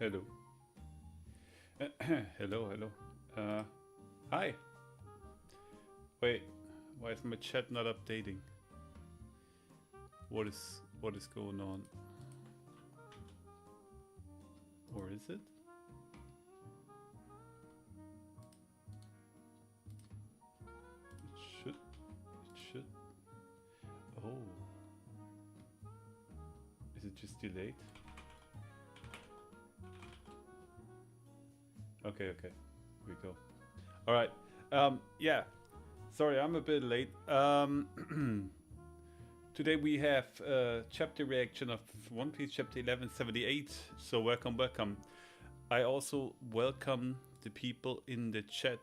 Hello. Hello, hello. Hi. Wait, why is my chat not updating? What is going on? Or is it? It should. It should. Oh. Is it just delayed? Okay, okay. Here we go. All right. Yeah. Sorry, I'm a bit late. Today we have chapter reaction of One Piece chapter 1178. So welcome, welcome. I also welcome the people in the chat.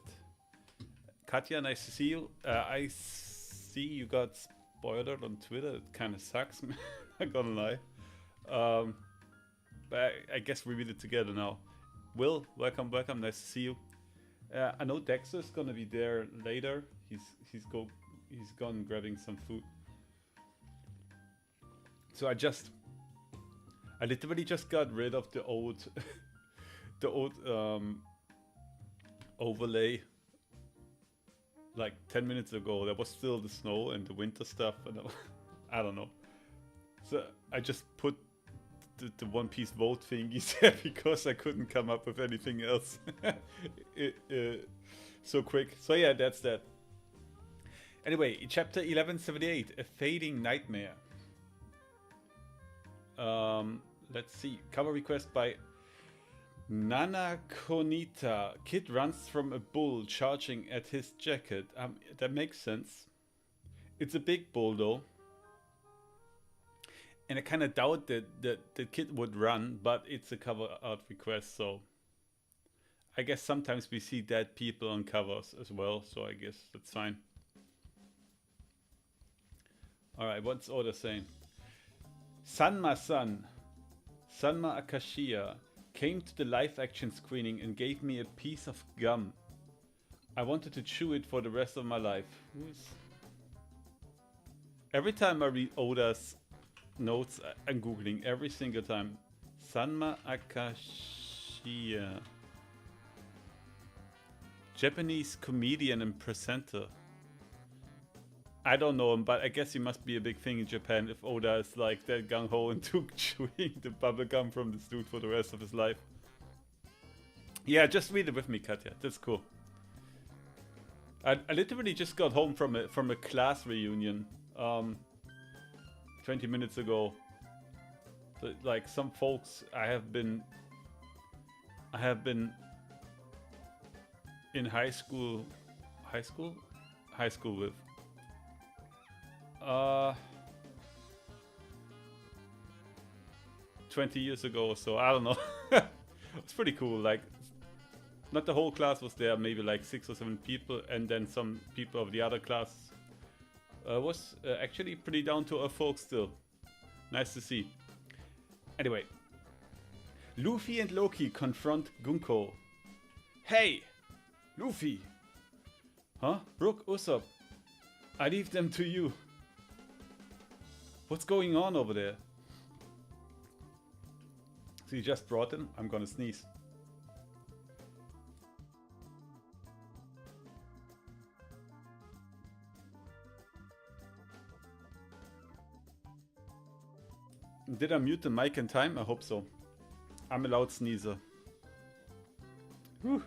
Katja, nice to see you. I see you got spoiled on Twitter. It kind of sucks, not gonna lie. But I guess we read it together now. Will, welcome, welcome. Nice to see you. I know Dexter's gonna be there later. He's gone grabbing some food. So I literally just got rid of the old the old overlay like 10 minutes ago. There was still the snow and the winter stuff, and I don't know. So I just put the One Piece vote thingies there because I couldn't come up with anything else so quick. So yeah, that's that. Anyway, chapter 1178, A Fading Nightmare. Let's see. Cover request by Nana Konita. Kid runs from a bull charging at his jacket. That makes sense. It's a big bull though. And I kind of doubt that the kid would run, but it's a cover art request, so I guess sometimes we see dead people on covers as well, so I guess that's fine. Alright, what's Oda saying? Sanma Akashiya, came to the live action screening and gave me a piece of gum. I wanted to chew it for the rest of my life. Every time I read Oda's notes, I'm googling every single time. Sanma Akashiya, Japanese comedian and presenter. I don't know him, but I guess he must be a big thing in Japan if Oda is like that gung-ho into chewing the bubblegum from this dude for the rest of his life. Yeah, just read it with me, Katja. That's cool. I literally just got home from a class reunion 20 minutes ago. So, like some folks I have been in high school with. 20 years ago or so, I don't know. It's pretty cool. Like, not the whole class was there, maybe like 6 or 7 people, and then some people of the other class was actually pretty down to earth folks still. Nice to see. Anyway, Luffy and Loki confront Gunko. Hey, Luffy. Huh? Brook, Usopp. I leave them to you. What's going on over there? So you just brought them? I'm gonna sneeze. Did I mute the mic in time? I hope so. I'm a loud sneezer. Whew.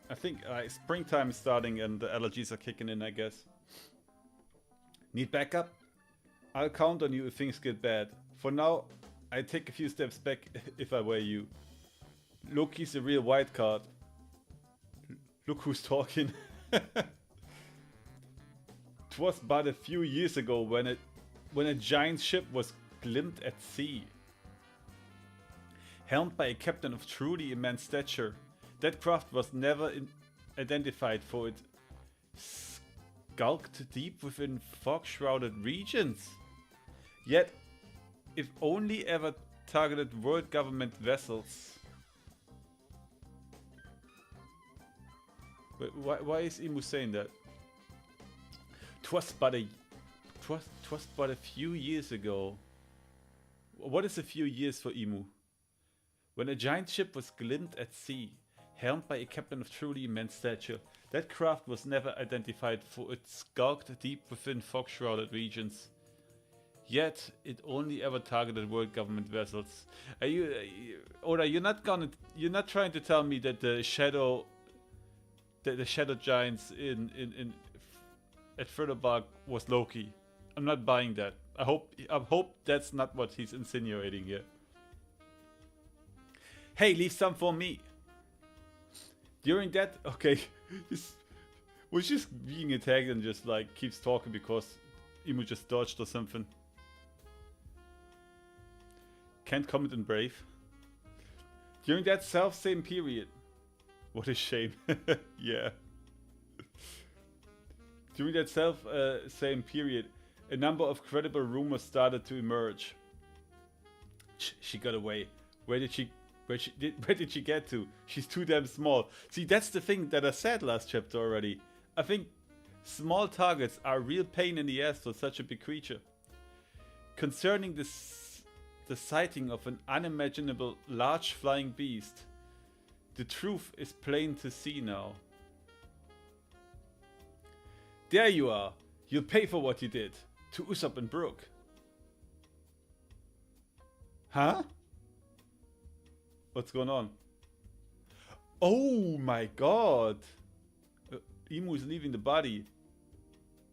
I think springtime is starting and the allergies are kicking in, I guess. Need backup? I'll count on you if things get bad. For now, I take a few steps back if I were you. Loki's a real wild card. Look who's talking. 'Twas but a few years ago when a giant ship was glimpsed at sea. Helmed by a captain of truly immense stature, that craft was never identified, for it skulked deep within fog-shrouded regions. Yet, if only ever targeted world government vessels. Wait, why is Imu saying that? 'Twas but a 'Twas but a few years ago. What is a few years for Emu? When a giant ship was glimpsed at sea, helmed by a captain of truly immense stature, that craft was never identified, for it skulked deep within fog-shrouded regions. Yet, it only ever targeted world government vessels. Are you, Oda? You're not trying to tell me that the shadow giants in at Furtherbark was Loki? I'm not buying that. I hope that's not what he's insinuating here. Hey, leave some for me. During that, okay, was just being attacked and just like keeps talking because Emu just dodged or something. Can't comment on Brave. During that self-same period. What a shame. Yeah. During that same period, a number of credible rumors started to emerge. She got away. Where did she get to? She's too damn small. See, that's the thing that I said last chapter already. I think small targets are a real pain in the ass for such a big creature. Concerning the sighting of an unimaginable large flying beast, the truth is plain to see now. There you are. You'll pay for what you did to Usopp and Brook. Huh? What's going on? Oh my god. Emu is leaving the body.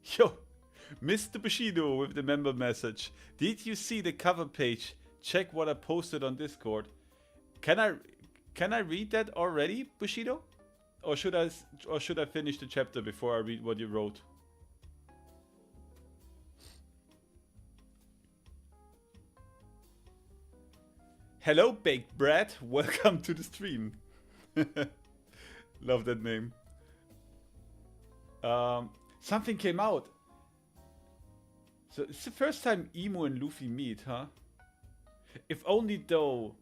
Yo, Mr. Bushido with the member message. Did you see the cover page? Check what I posted on Discord. Can I read that already, Bushido? Or should I finish the chapter before I read what you wrote? Hello, Baked Bread. Welcome to the stream. Love that name. Something came out. So it's the first time Emu and Luffy meet, huh? If only Dao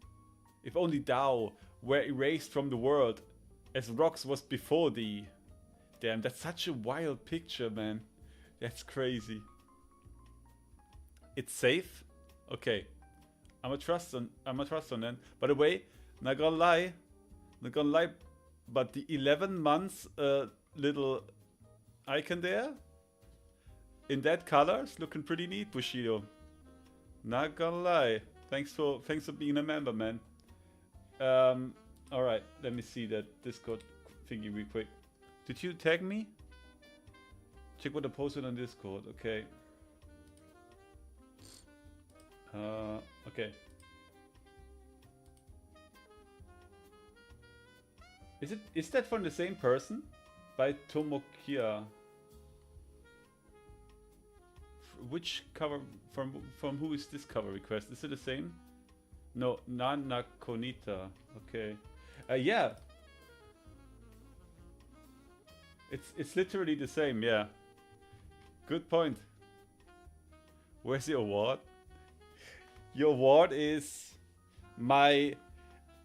were erased from the world, as Rocks was before thee. Damn, that's such a wild picture, man. That's crazy. It's safe? Okay. I'm a trust on that. By the way, not gonna lie, but the 11 months little icon there in that color is looking pretty neat, Bushido. Not gonna lie. Thanks for being a member, man. All right, let me see that Discord thingy real quick. Did you tag me? Check what I posted on Discord. Okay. Okay. Is that from the same person? By Tomokia. Which cover from who is this cover request? Is it the same? No, Nana Konita. Okay. Yeah. It's literally the same, yeah. Good point. Where's your award? Your award is my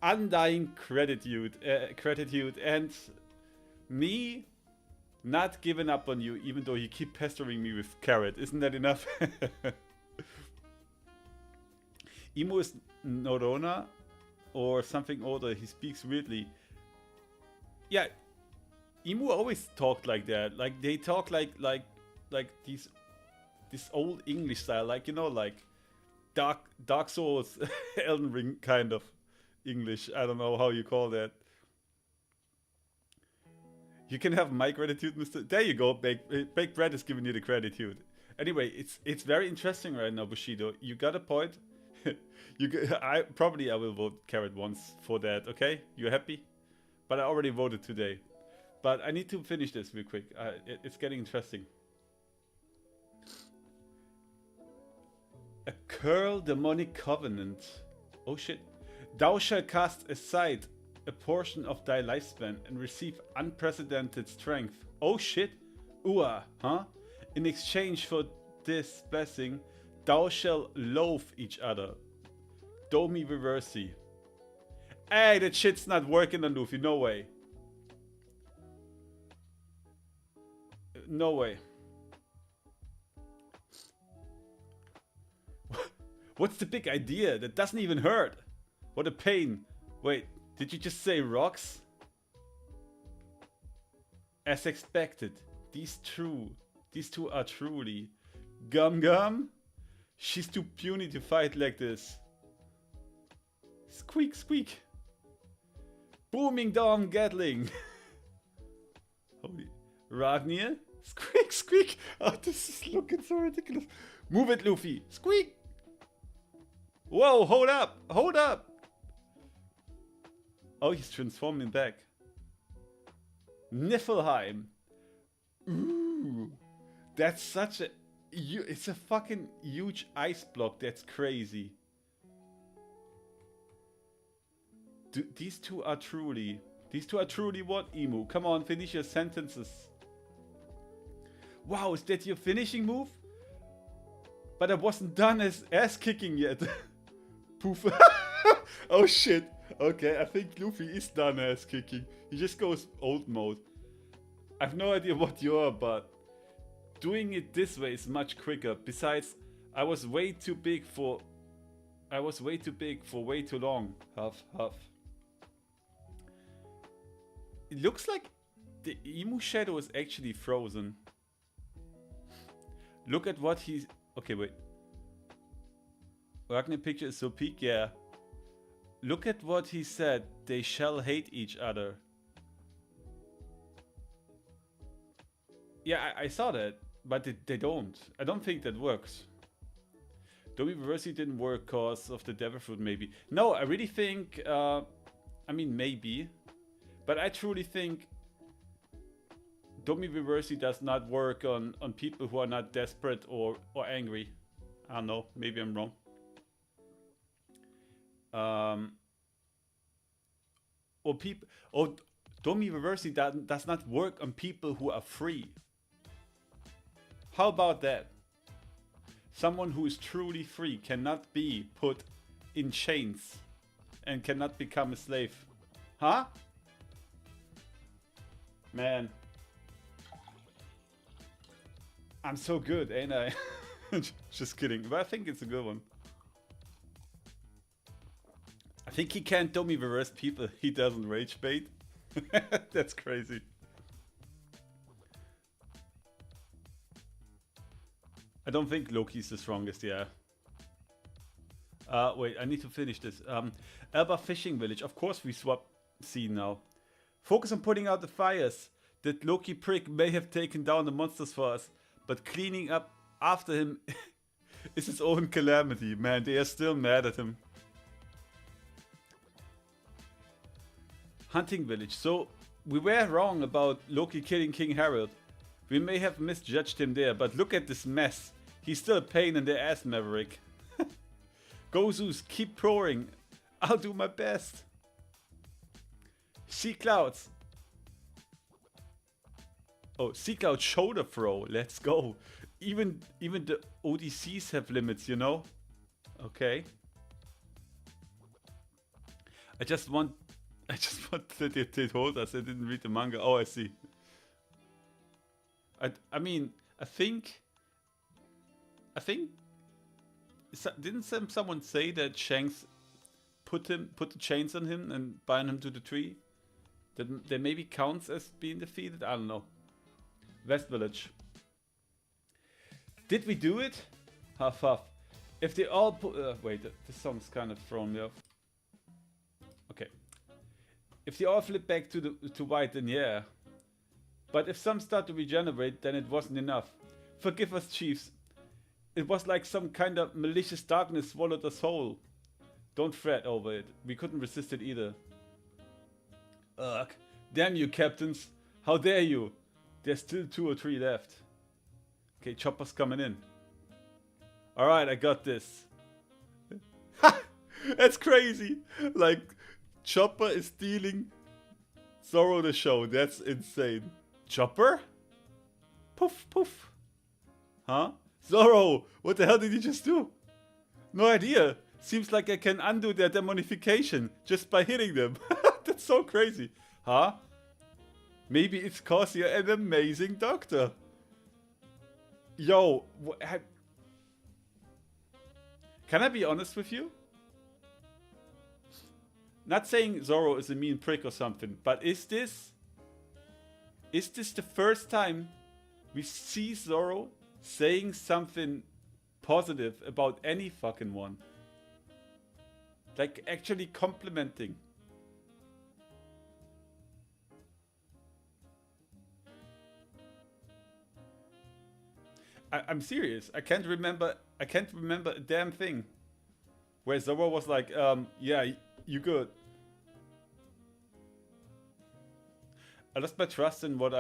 undying gratitude and me not giving up on you, even though you keep pestering me with carrot. Isn't that enough? Emu is Norona or something older. He speaks weirdly. Yeah, Emu always talked like that. Like they talk like this old English style, like, you know, like Dark Souls, Elden Ring kind of English. I don't know how you call that. You can have my gratitude, Mr. There you go. Baked Bread is giving you the gratitude. Anyway, it's very interesting right now, Bushido. You got a point. I will vote carrot once for that. Okay, you happy? But I already voted today. But I need to finish this real quick. It's getting interesting. A curl demonic covenant. Oh shit. Thou shalt cast aside a portion of thy lifespan and receive unprecedented strength. Oh shit. Ua, huh? In exchange for this blessing, thou shalt loathe each other. Domi Reversi. Hey, that shit's not working on Luffy. No way. No way. What's the big idea? That doesn't even hurt. What a pain. Wait, did you just say rocks? As expected, these two are truly. Gum Gum? She's too puny to fight like this. Squeak squeak. Booming Dom Gatling. Holy. Ragnir? Squeak squeak. Oh, this is looking so ridiculous. Move it, Luffy. Squeak. Whoa, hold up. Hold up. Oh, he's transforming back. Niflheim. Ooh. That's such a... It's a fucking huge ice block. That's crazy. These two are truly what, Emu? Come on, finish your sentences. Wow, is that your finishing move? But I wasn't done as ass kicking yet. Poof. Oh shit. Okay, I think Luffy is done ass kicking. He just goes old mode. I have no idea what you are, but doing it this way is much quicker. Besides, I was way too big for way too long. Huff, huff. It looks like the Emu shadow is actually frozen. Look at what he's... Okay, wait. Ragnar picture is so peak, yeah. Look at what he said. They shall hate each other. Yeah, I saw that, but they don't. I don't think that works. Domiverse didn't work cause of the Devil Fruit, maybe. No, I really think... I mean, maybe. But I truly think Domiverse does not work on people who are not desperate or angry. I don't know, maybe I'm wrong. Or Domiverse does not work on people who are free. How about that? Someone who is truly free cannot be put in chains and cannot become a slave. Huh? Man. I'm so good, ain't I? Just kidding, but I think it's a good one. I think he can't Domiverse people he doesn't rage bait. That's crazy. I don't think Loki's the strongest, yeah. Wait, I need to finish this. Elba Fishing Village. Of course we swap scene now. Focus on putting out the fires. That Loki prick may have taken down the monsters for us, but cleaning up after him is his own calamity. Man, they are still mad at him. Hunting Village. So, we were wrong about Loki killing King Harold. We may have misjudged him there, but look at this mess. He's still a pain in the ass, Maverick. Go Zeus, keep pouring. I'll do my best. Sea Clouds. Oh, Sea Cloud shoulder throw. Let's go. Even the ODCs have limits, you know? Okay. I just want that they told us. I didn't read the manga. Oh, I see. I mean, I think didn't someone say that Shanks put the chains on him and bind him to the tree? That maybe counts as being defeated? I don't know. West Village. Did we do it? Huff huff. If they all put... wait, this song's kind of thrown me off. Okay. If they all flip back to white, then yeah. But if some start to regenerate, then it wasn't enough. Forgive us, chiefs. It was like some kind of malicious darkness swallowed us whole. Don't fret over it. We couldn't resist it either. Ugh. Damn you, captains. How dare you? There's still 2 or 3 left. Okay, Chopper's coming in. Alright, I got this. Ha! That's crazy. Like, Chopper is stealing Zoro the show. That's insane. Chopper? Poof, poof. Huh? Zoro, what the hell did you just do? No idea. Seems like I can undo their demonification just by hitting them. That's so crazy. Huh? Maybe it's cause you're an amazing doctor. Yo, Can I be honest with you? Not saying Zoro is a mean prick or something, but is this the first time we see Zoro saying something positive about any fucking one? Like actually complimenting. I'm serious. I can't remember a damn thing where Zoro was like, yeah, you good. I lost my trust in what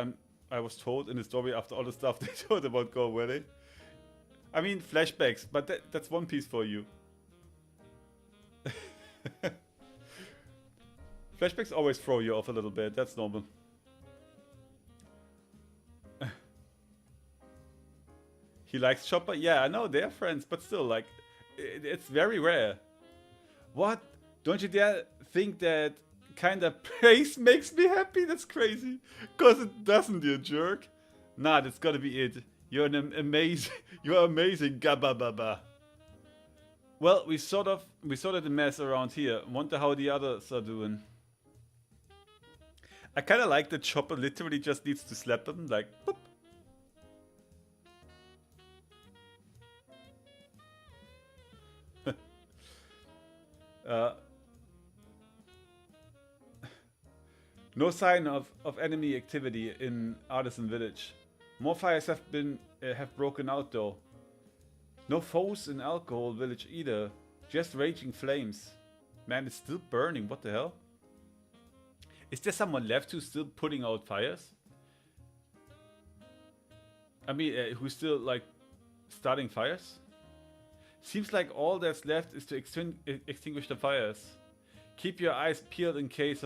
I was told in the story after all the stuff they told about Go, were they? I mean, flashbacks, but that's One Piece for you. Flashbacks always throw you off a little bit, that's normal. He likes Chopper? Yeah, I know, they're friends, but still, like, it's very rare. What? Don't you dare think that kind of praise makes me happy? That's crazy. Cause it doesn't, you jerk. Nah, that's gotta be it. You're an amazing, you're amazing, gabba. Well, we sorted the mess around here. Wonder how the others are doing. I kind of like that Chopper literally just needs to slap them, like, boop. No sign of enemy activity in Artisan Village. More fires have broken out though. No foes in Alcohol Village either. Just raging flames. Man, it's still burning. What the hell? Is there someone left who's still putting out fires? I mean, who's still like starting fires? Seems like all that's left is to extinguish the fires. Keep your eyes peeled in case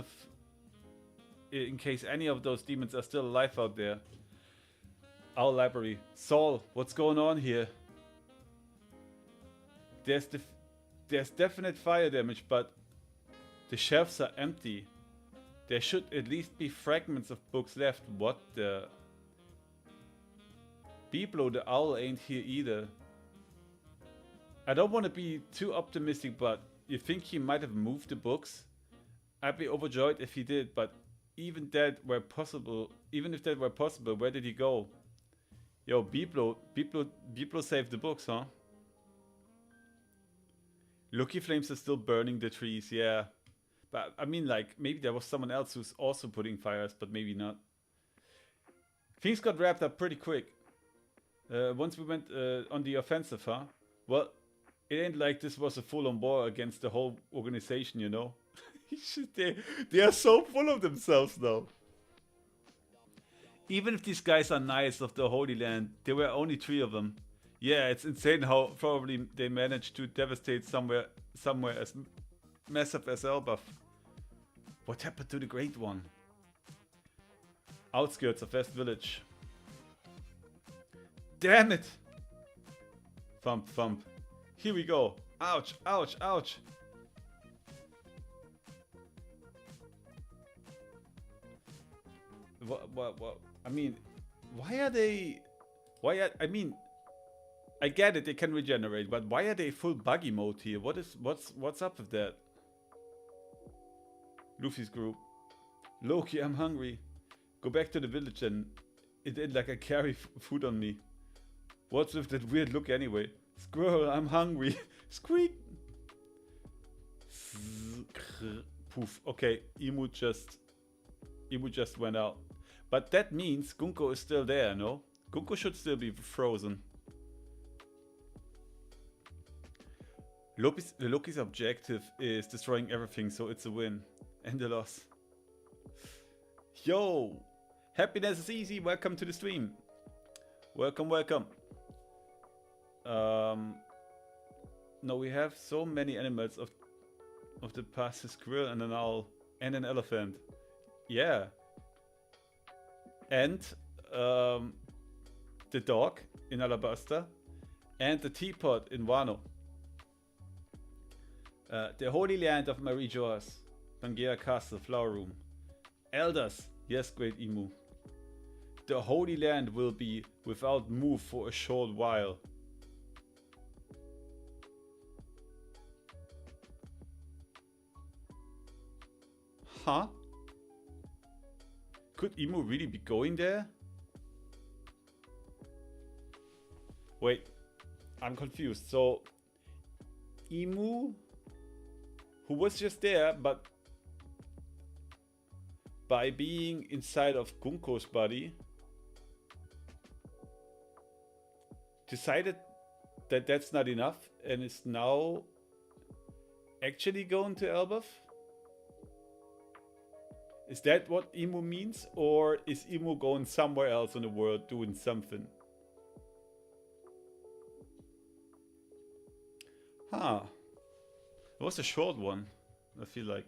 any of those demons are still alive out there. Our library. Saul, what's going on here? There's definite fire damage, but the shelves are empty. There should at least be fragments of books left. What the? Biblo the owl ain't here either. I don't want to be too optimistic, but you think he might have moved the books? I'd be overjoyed if he did, but even if that were possible, where did he go? Yo, Biblo saved the books, huh? Lucky Flames are still burning the trees, yeah. But I mean, like, maybe there was someone else who's also putting fires, but maybe not. Things got wrapped up pretty quick. Once we went on the offensive, huh? Well, it ain't like this was a full-on war against the whole organization, you know? they are so full of themselves now. Even if these guys are knights of the Holy Land, there were only 3 of them. Yeah, it's insane how probably they managed to devastate somewhere as massive as Elbaf. What happened to the Great One? Outskirts of West Village. Damn it! Thump, thump. Here we go. Ouch, ouch, ouch. What? I mean, I mean, I get it, they can regenerate, but why are they full buggy mode here? What's up with that? Luffy's group. Loki, I'm hungry. Go back to the village and it ain't like I carry food on me. What's with that weird look anyway? Squirrel, I'm hungry. Squeak. Poof. Okay, Imu just went out. But that means Gunko is still there, no? Gunko should still be frozen. Loki's objective is destroying everything, so it's a win. And a loss. Yo! Happiness is easy, welcome to the stream. Welcome. No, we have so many animals of the past, a squirrel and an owl and an elephant. Yeah. And the dog in Alabasta and the teapot in Wano. The Holy Land of Marie Joas, Pangea Castle, Flower Room. Elders, yes, great Imu. The Holy Land will be without move for a short while. Huh? Could Emu really be going there? Wait, I'm confused. So, Emu, who was just there, but by being inside of Gunko's body, decided that that's not enough and is now actually going to Elbaf? Is that what Emu means? Or is Emu going somewhere else in the world doing something? Huh. It was a short one, I feel like.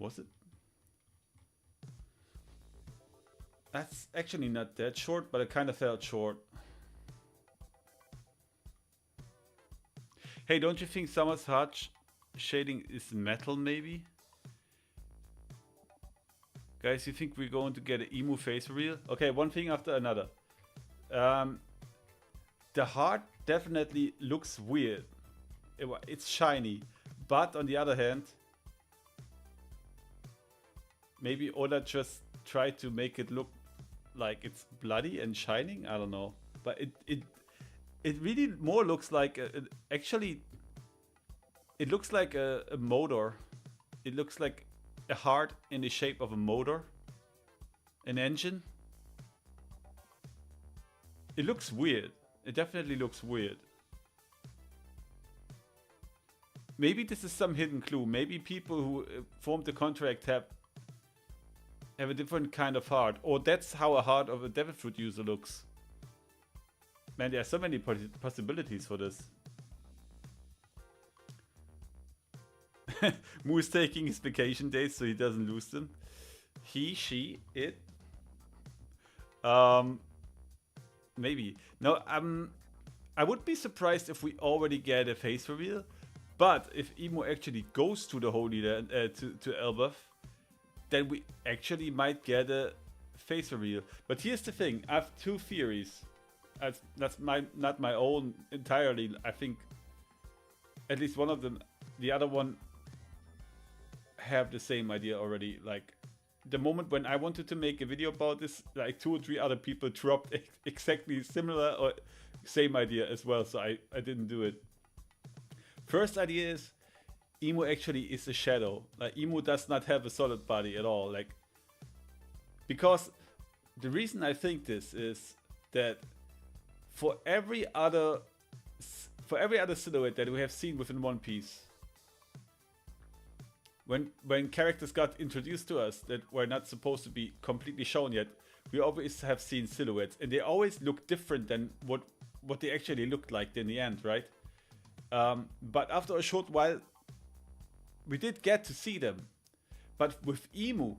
Was it? That's actually not that short, but it kind of felt short. Hey, don't you think Summer's Heart shading is metal, maybe? Guys, you think we're going to get an Emu face reveal? Okay, one thing after another. The heart definitely looks weird. It's shiny. But on the other hand, maybe Oda just tried to make it look like it's bloody and shining. I don't know. But it really more looks like actually it looks like a motor. It looks like a heart in the shape of a motor, an engine. It looks weird. It definitely looks weird. Maybe this is some hidden clue. Maybe people who formed the contract have a different kind of heart, or that's how a heart of a devil fruit user looks. Man, there are so many possibilities for this. Moo's taking his vacation days so he doesn't lose them. He, she, it. Maybe. No, I would be surprised if we already get a face reveal. But if Emu actually goes to the Holy Land, to Elbaf, then we actually might get a face reveal. But here's the thing, I have two theories. That's not my own entirely. I think at least one of them, the other one, have the same idea already. Like the moment when I wanted to make a video about this, like 2 or 3 other people dropped exactly similar or same idea as well. So I didn't do it. First idea is Emu actually is a shadow. Like Emu does not have a solid body at all. Like, because the reason I think this is that for every other silhouette that we have seen within One Piece, when characters got introduced to us that were not supposed to be completely shown yet, we always have seen silhouettes, and they always look different than what they actually looked like in the end, right? But after a short while, we did get to see them. But with Emu,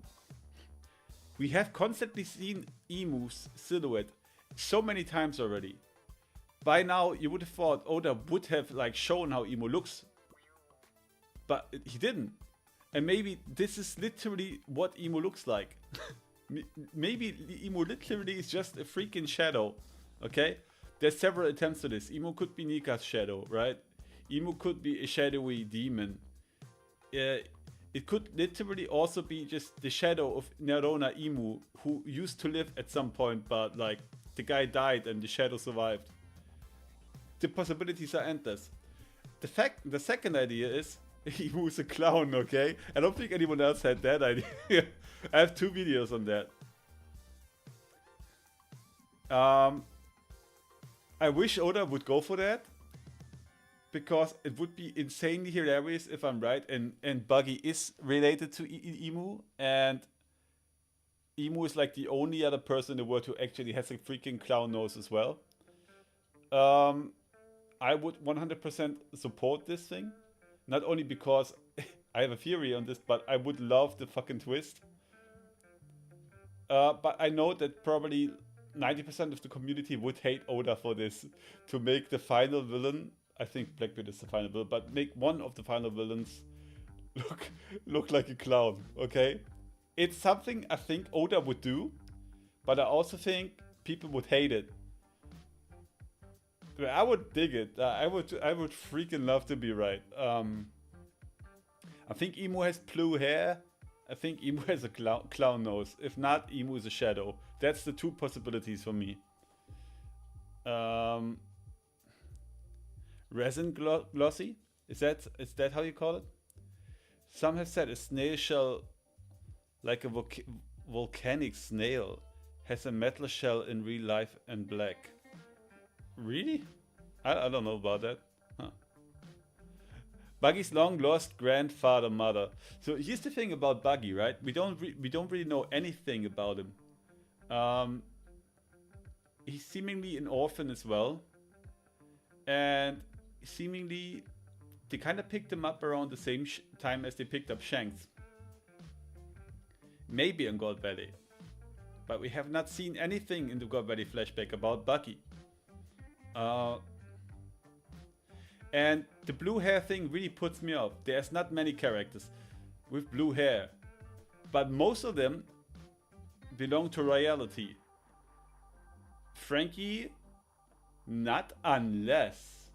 we have constantly seen Emu's silhouette so many times already. By now, you would have thought Oda would have like shown how Emu looks, but he didn't. And maybe this is literally what Emu looks like. Maybe Emu literally is just a freaking shadow. Okay, there's several attempts to this. Emu could be Nika's shadow, right? Emu could be a shadowy demon. It could literally also be just the shadow of Nerona Emu, who used to live at some point, but like the guy died and the shadow survived. The possibilities are endless. The second idea is Emu is a clown, okay? I don't think anyone else had that idea. I have 2 videos on that. I wish Oda would go for that, because it would be insanely hilarious if I'm right, and Buggy is related to Emu, and Emu is like the only other person in the world who actually has a freaking clown nose as well. I would 100% support this thing, not only because I have a theory on this, but I would love the fucking twist. But I know that probably 90% of the community would hate Oda for this, to make the final villain, I think Blackbeard is the final villain, but make one of the final villains look like a clown, okay? It's something I think Oda would do, but I also think people would hate it. I would dig it. I would freaking love to be right. I think Emu has blue hair. I think Emu has a clown nose. If not, Emu is a shadow. That's the two possibilities for me. Um, Resin glossy? Is that how you call it? Some have said a snail shell, like a volcanic snail, has a metal shell in real life and black. Really? I don't know about that. Huh. Buggy's long lost grandfather mother. So here's the thing about Buggy, right? We don't really know anything about him. He's seemingly an orphan as well, and seemingly they kind of picked him up around the same time as they picked up Shanks. Maybe in God Valley, but we have not seen anything in the God Valley flashback about Buggy. And the blue hair thing really puts me off. There's not many characters with blue hair, but most of them belong to royalty. Frankie, not unless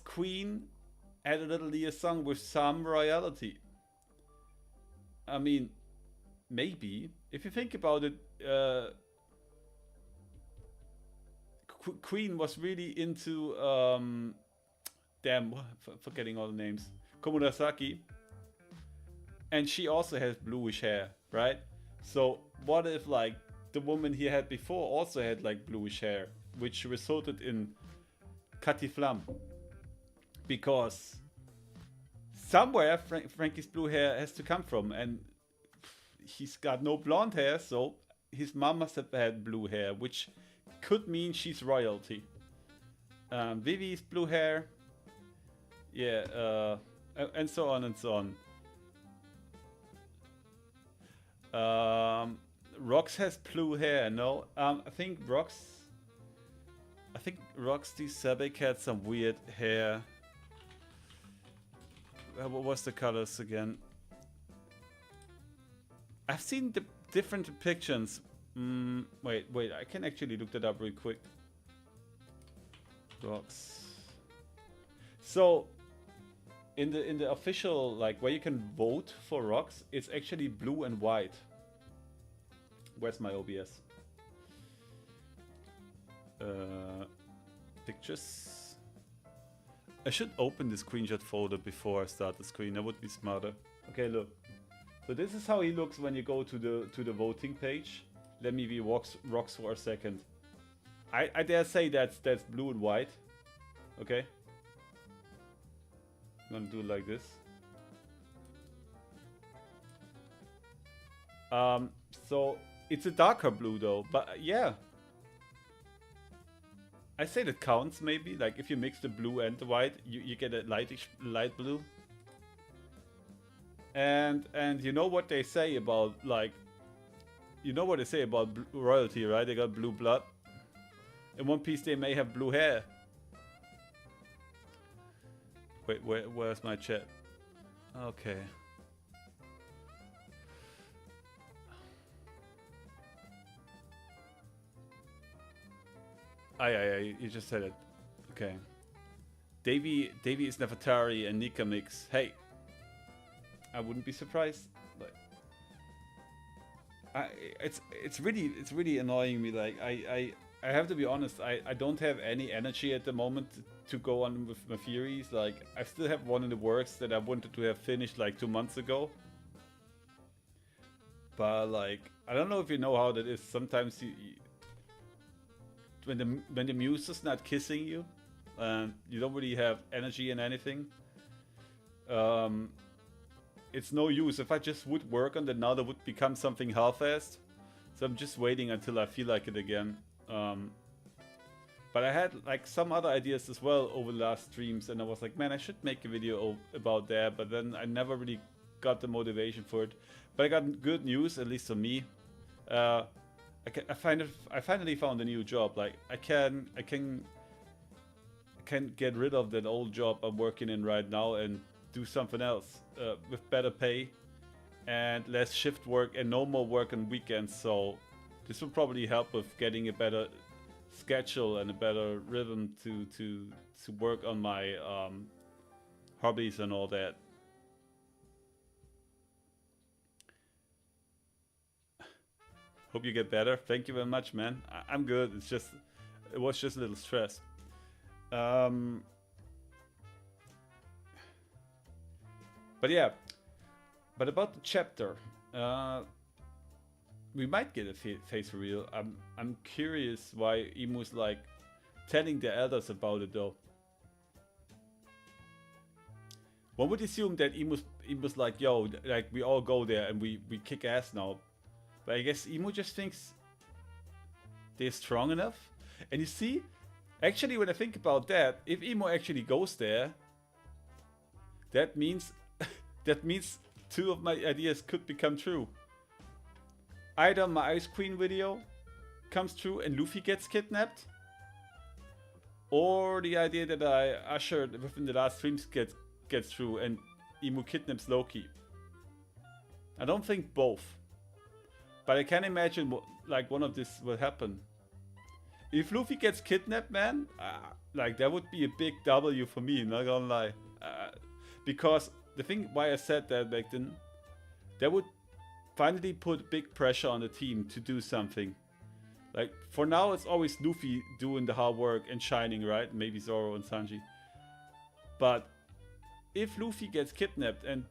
Queen had a little liaison with some royalty. I mean, maybe if you think about it, Queen was really into forgetting all the names, Komurasaki, and she also has bluish hair, right? So what if like the woman he had before also had like bluish hair, which resulted in Catiflam? Because somewhere Frankie's blue hair has to come from, and he's got no blonde hair, so his mom must have had blue hair, which could mean she's royalty. Vivi's blue hair, yeah, and so on and so on. Rox has blue hair, no? I think Roxy Sebek had some weird hair. What was the colors again? I've seen the different depictions. Wait, I can actually look that up real quick. Rox. So, in the official, like, where you can vote for Rox, it's actually blue and white. Where's my OBS? Pictures. I should open the screenshot folder before I start the screen. That would be smarter. Okay, look. So this is how he looks when you go to the voting page. Let me be Rox for a second. I dare say that's blue and white. Okay. I'm gonna do it like this. So it's a darker blue though, but yeah. I say that counts maybe. Like if you mix the blue and the white, you get a light blue. And you know what they say about like, you know what they say about royalty, right? They got blue blood. In One Piece, they may have blue hair. Wait, where's my chat? Okay. You just said it. Okay. Davy is Nefertari and Nika mix. Hey, I wouldn't be surprised. Like, it's really annoying me. Like I have to be honest. I don't have any energy at the moment to go on with my theories. Like I still have one in the works that I wanted to have finished like 2 months ago. But like I don't know if you know how that is. Sometimes when the muse is not kissing you, you don't really have energy in anything. It's no use. If I just would work on that now, that would become something half-assed. So I'm just waiting until I feel like it again. But I had like some other ideas as well over the last streams, and I was like, man, I should make a video about that. But then I never really got the motivation for it. But I got good news, at least for me. I finally found a new job. Like I can get rid of that old job I'm working in right now and do something else with better pay and less shift work and no more work on weekends. So this will probably help with getting a better schedule and a better rhythm to work on my hobbies and all that. Hope you get better. Thank you very much, man. I'm good. It was just a little stress. But yeah, but about the chapter, we might get a face reveal. I'm curious why Imu's like telling the elders about it though. One would assume that Imu's like, yo, like we all go there and we kick ass now. But I guess Imu just thinks they're strong enough. And you see, actually when I think about that, if Imu actually goes there, that means that means two of my ideas could become true. Either my Ice Queen video comes true and Luffy gets kidnapped, or the idea that I ushered within the last streams gets true and Imu kidnaps Loki. I don't think both, but I can imagine like one of this will happen. If Luffy gets kidnapped, man, like that would be a big W for me, not gonna lie. Because the thing why I said that back then, that would finally put big pressure on the team to do something. Like for now, it's always Luffy doing the hard work and shining, right? Maybe Zoro and Sanji. But if Luffy gets kidnapped and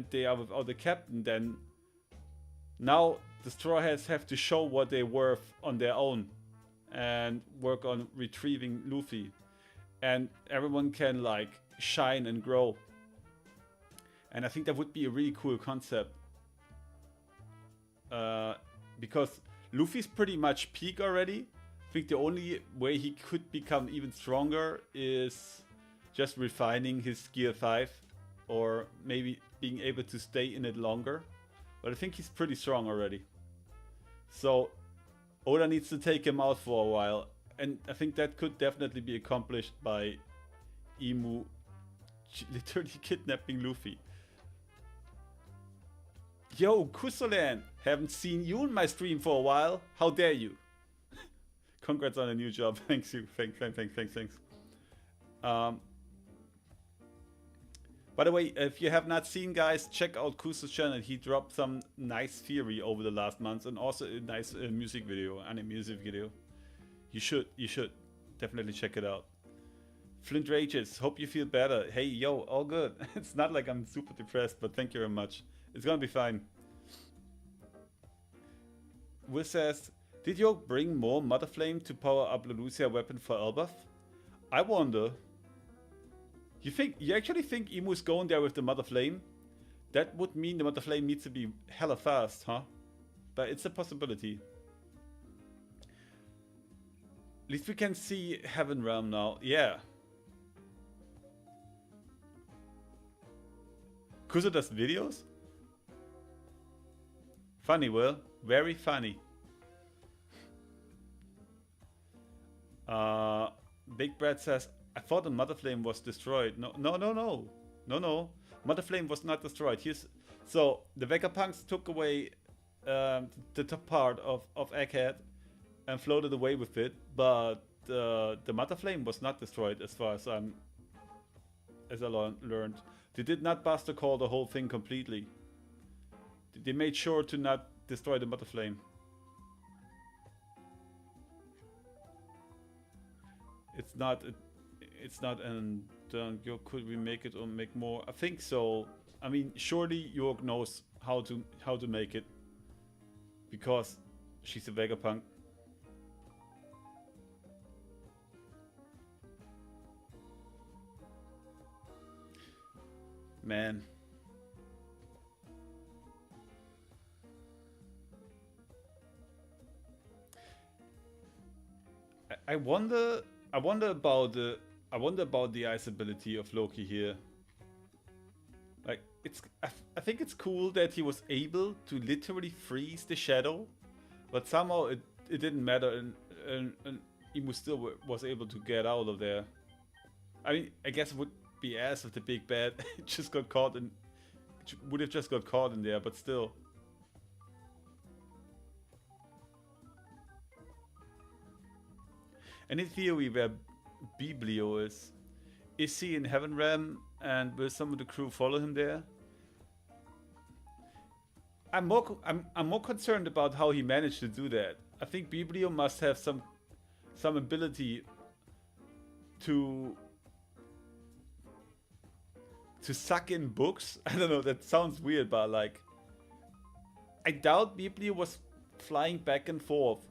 they are without the captain, then now the Straw Hats have to show what they're worth on their own and work on retrieving Luffy, and everyone can like shine and grow. And I think that would be a really cool concept, because Luffy's pretty much peak already. I think the only way he could become even stronger is just refining his Gear 5, or maybe being able to stay in it longer. But I think he's pretty strong already. So Oda needs to take him out for a while. And I think that could definitely be accomplished by Imu literally kidnapping Luffy. Yo, Kusolan, haven't seen you in my stream for a while. How dare you? Congrats on a new job. Thanks you. Thanks. By the way, if you have not seen, guys, check out Kuso's channel. He dropped some nice theory over the last months, and also a nice music video, You should definitely check it out. Flint Rages, hope you feel better. Hey, yo, all good. It's not like I'm super depressed, but thank you very much. It's gonna be fine. Will says, did you bring more Mother Flame to power up Lelouchia weapon for Elbaf? I wonder. You actually think Imu's going there with the Mother Flame? That would mean the Mother Flame needs to be hella fast, huh? But it's a possibility. At least we can see Heaven Realm now. Yeah. Kuso does videos? Funny, Will. Very funny. Big Brad says, I thought the Mother Flame was destroyed. No. Mother Flame was not destroyed. So the Vegapunks took away the top part of Egghead and floated away with it, but the Mother Flame was not destroyed as far as I learned. They did not Buster Call the whole thing completely. They made sure to not destroy the Mother Flame. It's not, and could we make it or make more? I think so. I mean, surely York knows how to make it, because she's a Vegapunk. Man. I wonder about the ice ability of Loki here. Like, I think it's cool that he was able to literally freeze the shadow, but somehow it didn't matter, and Imu still was able to get out of there. I mean, I guess it would be ass if the big bad just got caught and would have just got caught in there, but still. Any theory where Biblio is? Is he in Heaven Realm, and will some of the crew follow him there? I'm more concerned about how he managed to do that. I think Biblio must have some ability to suck in books. I don't know, that sounds weird, but like I doubt Biblio was flying back and forth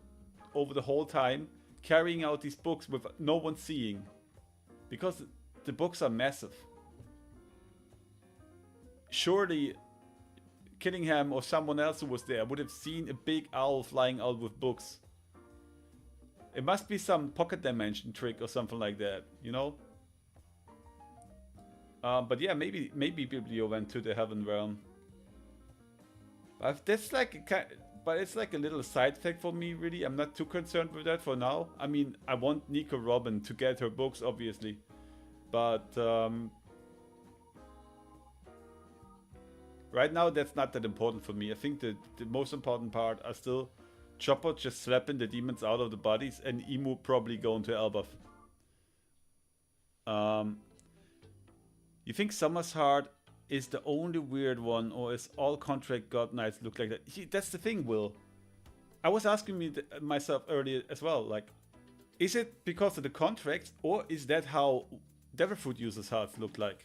over the whole time, carrying out these books with no one seeing. Because the books are massive. Surely Killingham or someone else who was there would have seen a big owl flying out with books. It must be some pocket dimension trick or something like that, you know? But yeah, maybe Biblio went to the Heaven Realm. But that's like but it's like a little side fact for me, really. I'm not too concerned with that for now. I mean, I want Nico Robin to get her books, obviously. But right now, that's not that important for me. I think the most important part are still Chopper just slapping the demons out of the bodies and Emu probably going to Elbaf. You think Summer's Heart is the only weird one, or is all contract god knights look like that? That's the thing, Will. I was asking myself earlier as well, like, is it because of the contracts, or is that how Devilfruit users' hearts look like?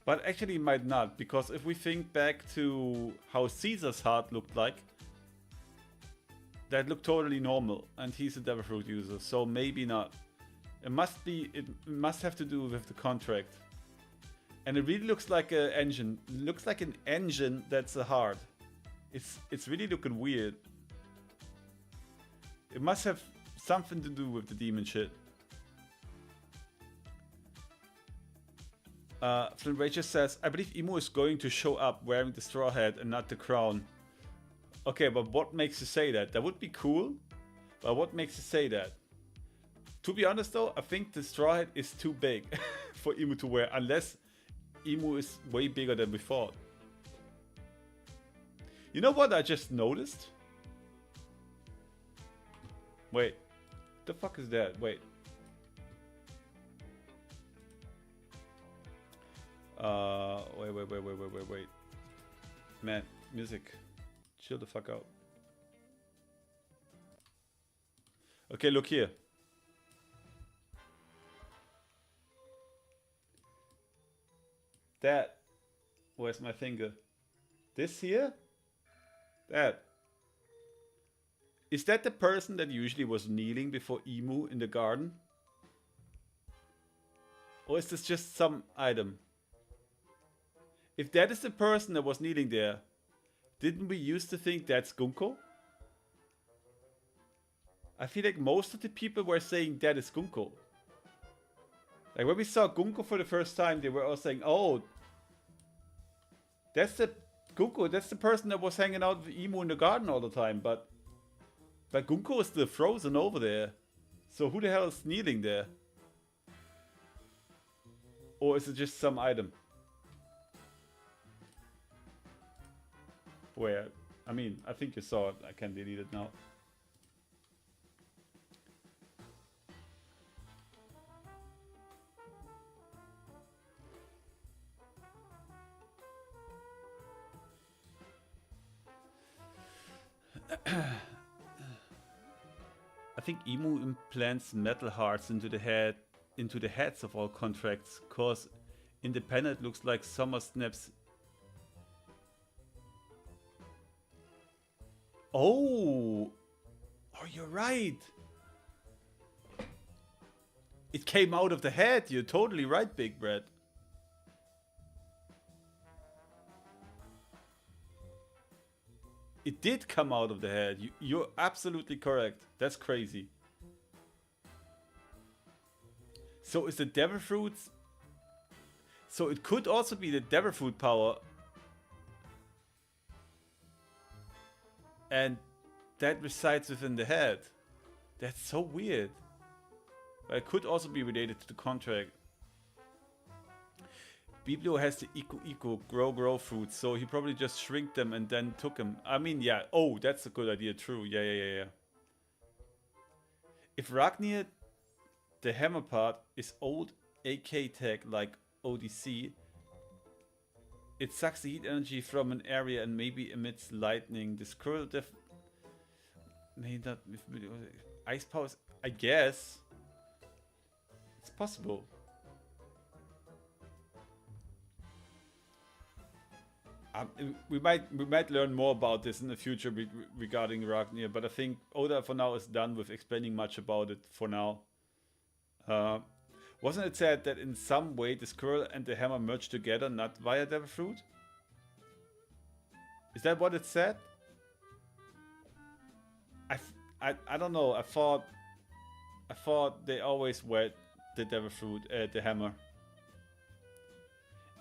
But actually it might not, because if we think back to how Caesar's heart looked like, that looked totally normal, and he's a Devilfruit user, so maybe not. It must have to do with the contract. And it really looks like an engine. It looks like an engine that's a heart. It's really looking weird. It must have something to do with the demon shit. Flint Rager says, I believe Emu is going to show up wearing the straw hat and not the crown. Okay, but what makes you say that? That would be cool, but what makes you say that? To be honest though, I think the straw hat is too big for Emu to wear, unless Emu is way bigger than we thought. You know what I just noticed? Wait, the fuck is that? Wait. Wait. Man, music. Chill the fuck out. Okay, look here. That. Where's my finger? This here? That. Is that the person that usually was kneeling before Emu in the garden? Or is this just some item? If that is the person that was kneeling there, didn't we used to think that's Gunko? I feel like most of the people were saying that is Gunko. Like when we saw Gunko for the first time, they were all saying, oh, that's the Gunko, that's the person that was hanging out with Emu in the garden all the time, but Gunko is still frozen over there. So who the hell is kneeling there? Or is it just some item? Where? I mean, I think you saw it. I can delete it now. I think Emu implants metal hearts into the heads of all contracts, cause Independent looks like Summer snaps. Oh, you're right. It came out of the head. You're totally right, Big Brad. It did come out of the head. You're absolutely correct. That's crazy. So is the Devilfruit... So it could also be the Devilfruit power. And that resides within the head. That's so weird. But it could also be related to the contract. Biblio has the eco grow fruits, so he probably just shrinked them and then took them. I mean, yeah. Oh, that's a good idea. True. Yeah. If Ragnir, the hammer part, is old AK tech like ODC, It sucks the heat energy from an area and maybe emits lightning. The squirrel may not ice powers. I guess it's possible. We might learn more about this in the future regarding Ragnir, but I think Oda for now is done with explaining much about it for now. Wasn't it said that in some way the squirrel and the hammer merged together, not via Devil Fruit? Is that what it said? I don't know. I thought they always were the Devil Fruit, the hammer.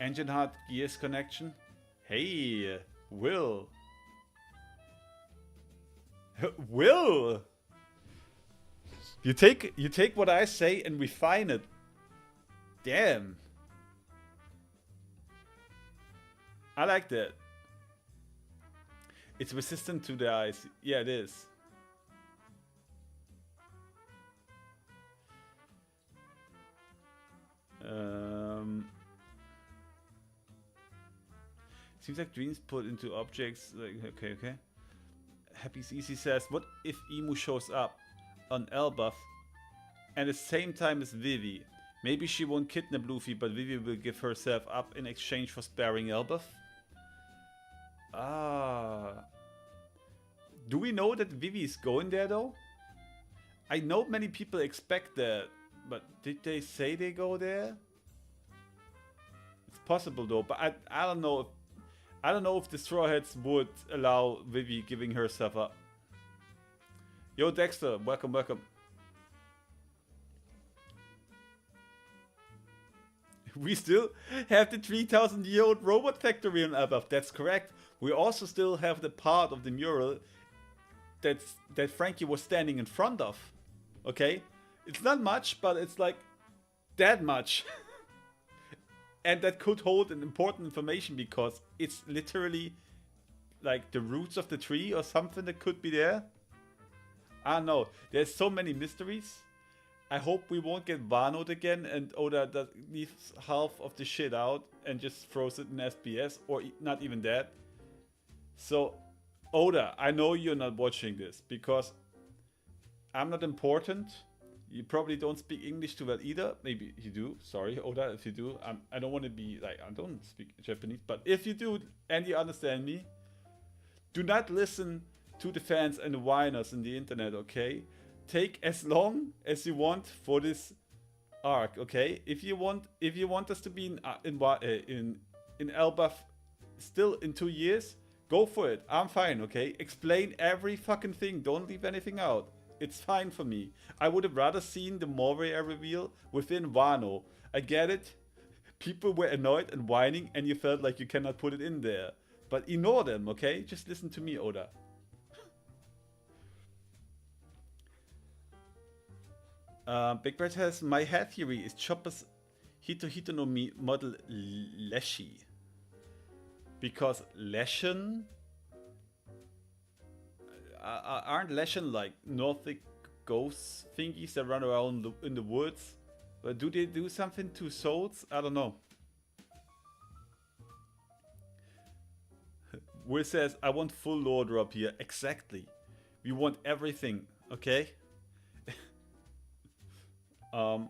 Engine Heart Gears connection. Hey, Will. Will. You take what I say and refine it. Damn. I like that. It's resistant to the ice. Yeah, it is. Seems like dreams put into objects. Like, okay. Happy's Easy says, what if Emu shows up on Elbaf and at the same time as Vivi? Maybe she won't kidnap Luffy, but Vivi will give herself up in exchange for sparing Elbaf? Ah. Do we know that Vivi is going there though? I know many people expect that, but did they say they go there? It's possible though, but I don't know. I don't know if the Straw Hats would allow Vivi giving herself up. Yo, Dexter, welcome. We still have the 3,000-year-old robot factory on Elbaf. That's correct. We also still have the part of the mural that Frankie was standing in front of. Okay? It's not much, but it's like that much. And that could hold an important information because it's literally like the roots of the tree or something that could be there. I don't know. There's so many mysteries. I hope we won't get Wanoed again and Oda that leaves half of the shit out and just throws it in SBS, or not even that. So, Oda, I know you're not watching this because I'm not important. You probably don't speak English too well either. Maybe you do. Sorry, Oda, if you do. I don't want to be like, I don't speak Japanese. But if you do and you understand me, do not listen to the fans and the whiners in the internet, okay? Take as long as you want for this arc, okay? If you want us to be in Elbaf still in 2 years, go for it. I'm fine, okay? Explain every fucking thing. Don't leave anything out. It's fine for me. I would have rather seen the Moria reveal within Wano. I get it. People were annoyed and whining and you felt like you cannot put it in there. But ignore them, okay? Just listen to me, Oda. Big Bird has, my head theory is Chopper's Hito no Mi model Leshy. Because Leshen... aren't Leshen like Nordic ghost thingies that run around in the woods? But do they do something to souls? I don't know. Will says, I want full lore drop here. Exactly. We want everything, okay? ALR?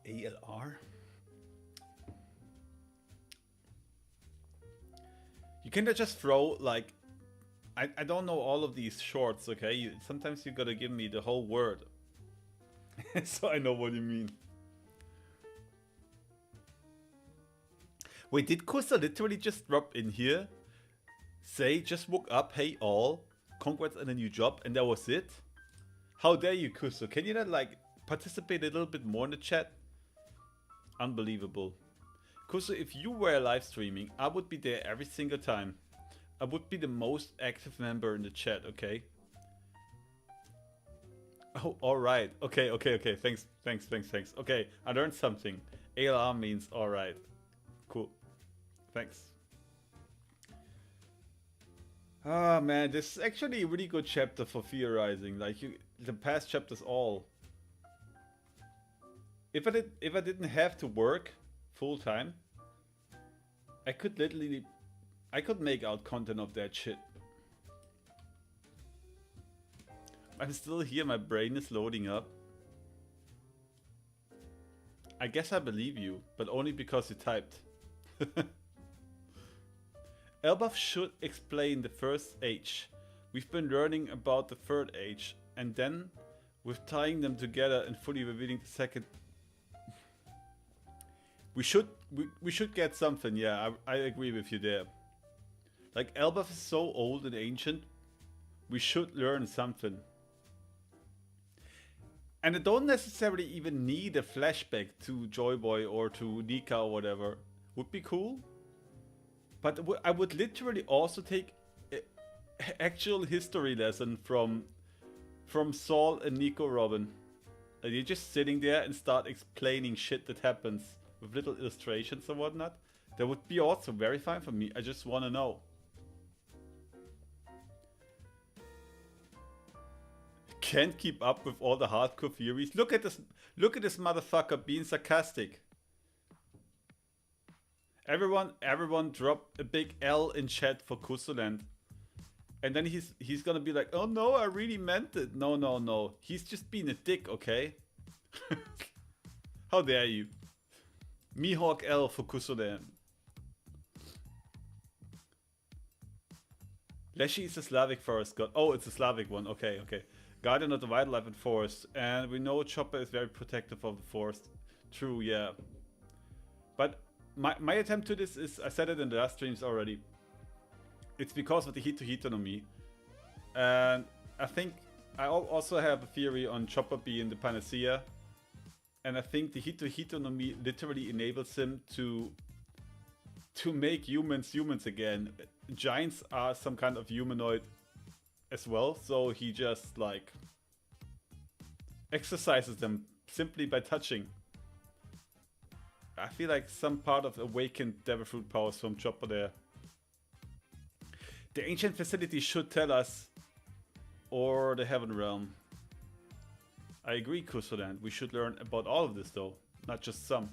ALR? You cannot just throw, like... I don't know all of these shorts, okay? Sometimes you gotta give me the whole word. So I know what you mean. Wait, did Kusa literally just drop in here? Say, just woke up, hey all, congrats on a new job, and that was it? How dare you, Kusa? Can you not, like, participate a little bit more in the chat? Unbelievable. Kusa, if you were live streaming, I would be there every single time. I would be the most active member in the chat, okay? Oh, alright. Okay. Thanks. Okay, I learned something. ALR means alright. Cool. Thanks. Ah man, this is actually a really good chapter for theorizing. Like the past chapters all. If I didn't have to work full time, I could literally make out content of that shit. I'm still here, my brain is loading up. I guess I believe you, but only because you typed. Elbaf should explain the first age. We've been learning about the third age, and then with tying them together and fully revealing the second. We should get something, yeah, I agree with you there. Like, Elbaf is so old and ancient, we should learn something. And I don't necessarily even need a flashback to Joy Boy or to Nika or whatever. Would be cool. But I would literally also take an actual history lesson from Saul and Nico Robin. And you're just sitting there and start explaining shit that happens with little illustrations and whatnot. That would be also very fine for me. I just want to know. Can't keep up with all the hardcore theories. Look at this motherfucker being sarcastic. Everyone drop a big L in chat for Kusuland. And then he's gonna be like, oh no, I really meant it. No. He's just being a dick, okay? How dare you? Mihawk L for Kusuland. Leshy is a Slavic forest god. Oh, it's a Slavic one. Okay. Guardian of the wildlife and forest. And we know Chopper is very protective of the forest. True, yeah. But my attempt to this is, I said it in the last streams already. It's because of the Hito no Mi. And I think I also have a theory on Chopper being the panacea. And I think the Hito no Mi literally enables him to make humans again. Giants are some kind of humanoid as well, so he just like exercises them simply by touching. I feel like some part of awakened devil fruit powers from Chopper there. The ancient facility should tell us, or the heaven realm. I agree, Kusuland. We should learn about all of this though, not just some.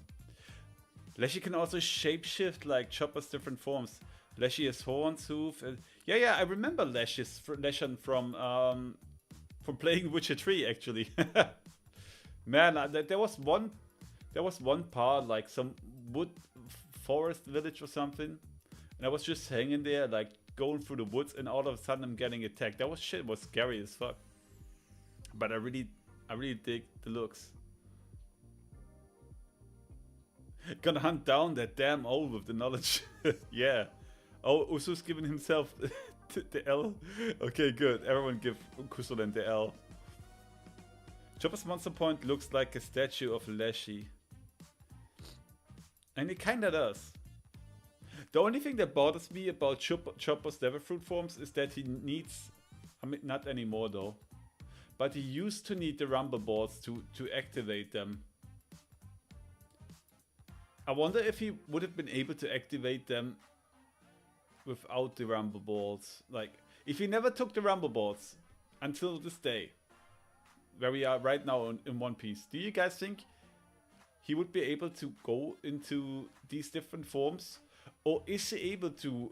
Leshy can also shapeshift like Chopper's different forms. Leshy has horns, hoof. Yeah, I remember Leshan from playing Witcher 3 actually. Man, there was one part like some wood forest village or something, and I was just hanging there like going through the woods, and all of a sudden I'm getting attacked. That was scary as fuck. But I really dig the looks. Gonna hunt down that damn owl with the knowledge. Yeah. Oh, Usu's giving himself the L. Okay, good. Everyone give Kusuland the L. Chopper's monster point looks like a statue of Leshy. And it kinda does. The only thing that bothers me about Chopper's devil fruit forms is that he needs... I mean, not anymore though. But he used to need the rumble balls to activate them. I wonder if he would have been able to activate them without the rumble balls. Like, if he never took the rumble balls until this day, where we are right now in One Piece, do you guys think he would be able to go into these different forms? Or is he able to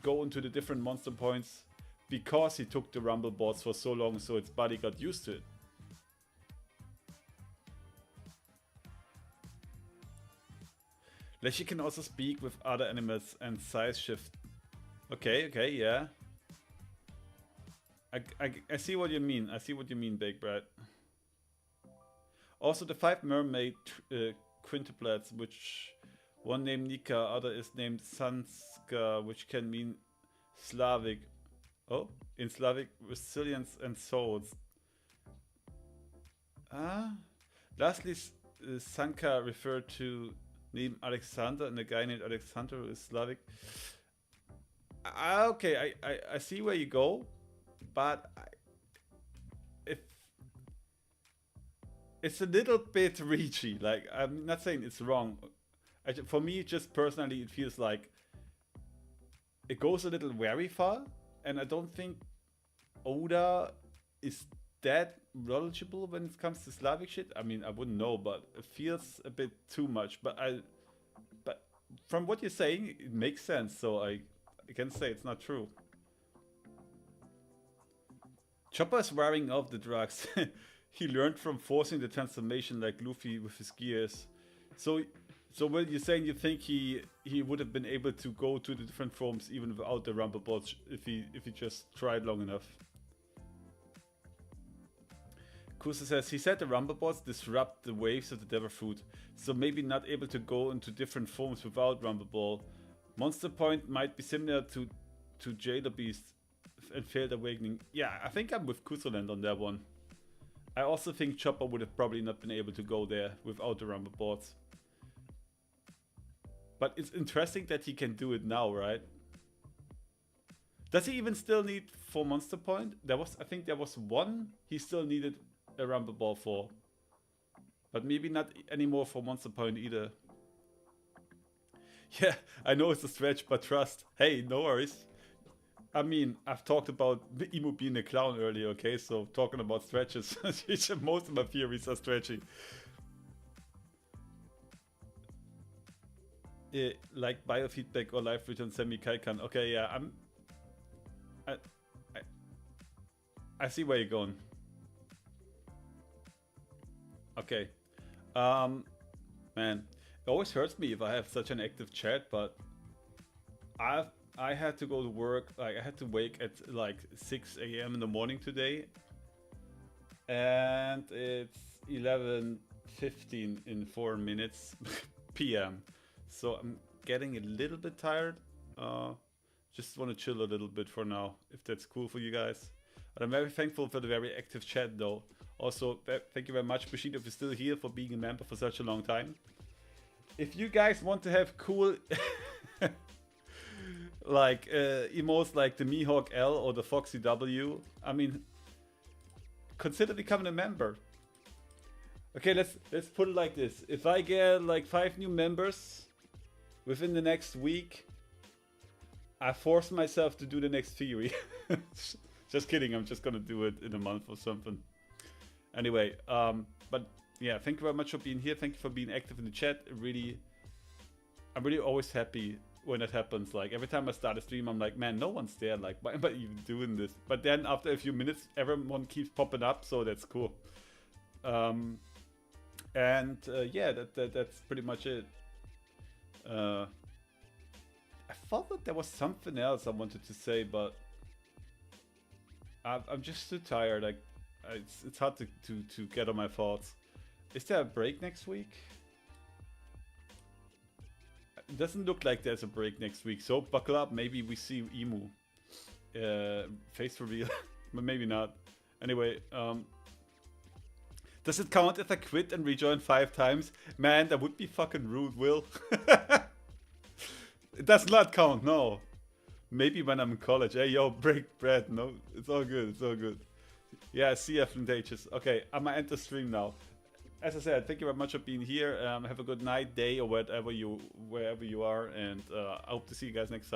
go into the different monster points because he took the rumble balls for so long so its body got used to it? Leshy can also speak with other animals and size shift. Okay, yeah. I see what you mean. I see what you mean, Big Brad. Also, the 5 mermaid quintuplets, which one named Nika, other is named Sanska, which can mean Slavic. Oh, in Slavic, resilience and souls. Lastly, Sanka referred to name Alexander and a guy named Alexander who is Slavic. Okay, I see where you go, but if it's a little bit reachy. Like, I'm not saying it's wrong. For me, just personally, it feels like it goes a little very far, and I don't think Oda is that knowledgeable when it comes to Slavic shit. I mean, I wouldn't know, but it feels a bit too much. But from what you're saying, it makes sense. So I can say it's not true. Chopper is wearing off the drugs. He learned from forcing the transformation like Luffy with his gears. So when you're saying you think he would have been able to go to the different forms even without the Rumble Bots if he just tried long enough. Kusa says he said the Rumble Bots disrupt the waves of the Devil Fruit, so maybe not able to go into different forms without Rumble Ball. Monster Point might be similar to Jailer Beast and Failed Awakening. Yeah, I think I'm with Kusaland on that one. I also think Chopper would have probably not been able to go there without the Rumble Bots. But it's interesting that he can do it now, right? Does he even still need 4 Monster Point? I think there was one he still needed a Rumble Ball for. But maybe not anymore for Monster Point either. Yeah, I know it's a stretch, but trust. Hey, no worries. I mean, I've talked about Emu being a clown earlier, okay? So talking about stretches, most of my theories are stretchy. Like biofeedback or live return semi-Kaikan. Okay, yeah, I see where you're going. Okay. Man, it always hurts me if I have such an active chat, but I had to go to work, like I had to wake at like 6 a.m. in the morning today. And it's 11:15 in 4 minutes p.m. So I'm getting a little bit tired. Just want to chill a little bit for now, if that's cool for you guys. But I'm very thankful for the very active chat though. Also, thank you very much, Bushido, if you're still here, for being a member for such a long time. If you guys want to have cool like emotes like the Mihawk L or the Foxy W, I mean, consider becoming a member. Okay, let's put it like this. If I get like 5 new members within the next week, I force myself to do the next theory. Just kidding, I'm just gonna do it in a month or something. Anyway, but yeah, thank you very much for being here. Thank you for being active in the chat. I'm really always happy when it happens. Like every time I start a stream, I'm like, man, no one's there. Like, why am I even doing this? But then after a few minutes, everyone keeps popping up, so that's cool. Yeah, that's pretty much it. I thought that there was something else I wanted to say, but I'm just too tired. Like, it's hard to get on my thoughts. Is there a break next week? It doesn't look like there's a break next week, so buckle up. Maybe we see Emu face reveal, but maybe not. Anyway, does it count if I quit and rejoin 5 times? Man, that would be fucking rude, Will. It does not count, no. Maybe when I'm in college. Hey, yo, break bread. No, it's all good. It's all good. Yeah, see you, Flintacious. Okay, I'm gonna end the stream now. As I said, thank you very much for being here. Have a good night, day, or wherever you are, and I hope to see you guys next time.